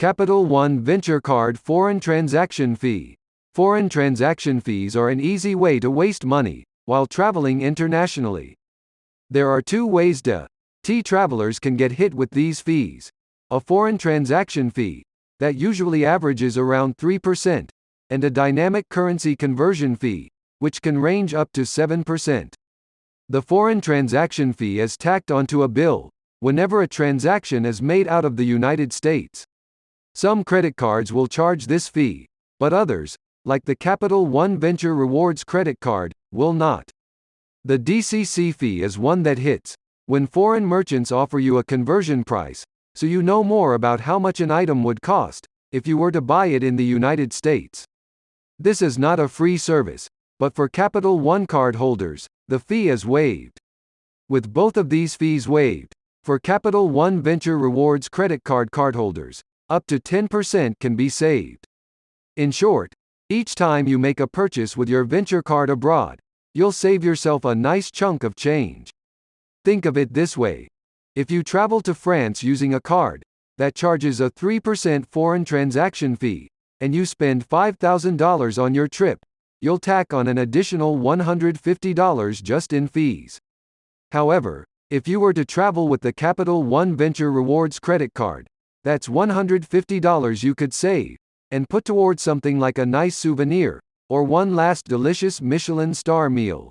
Capital One Venture Card Foreign Transaction Fee. Foreign transaction fees are an easy way to waste money while traveling internationally. There are two ways travelers can get hit with these fees. A foreign transaction fee, that usually averages around 3%, and a dynamic currency conversion fee, which can range up to 7%. The foreign transaction fee is tacked onto a bill whenever a transaction is made out of the United States. Some credit cards will charge this fee, but others, like the Capital One Venture Rewards credit card, will not. The DCC fee is one that hits when foreign merchants offer you a conversion price, so you know more about how much an item would cost if you were to buy it in the United States. This is not a free service, but for Capital One card holders, the fee is waived. With both of these fees waived, for Capital One Venture Rewards credit card cardholders, up to 10% can be saved. In short, each time you make a purchase with your venture card abroad, you'll save yourself a nice chunk of change. Think of it this way. If you travel to France using a card that charges a 3% foreign transaction fee, and you spend $5,000 on your trip, you'll tack on an additional $150 just in fees. However, if you were to travel with the Capital One Venture Rewards credit card, that's $150 you could save and put towards something like a nice souvenir or one last delicious Michelin star meal.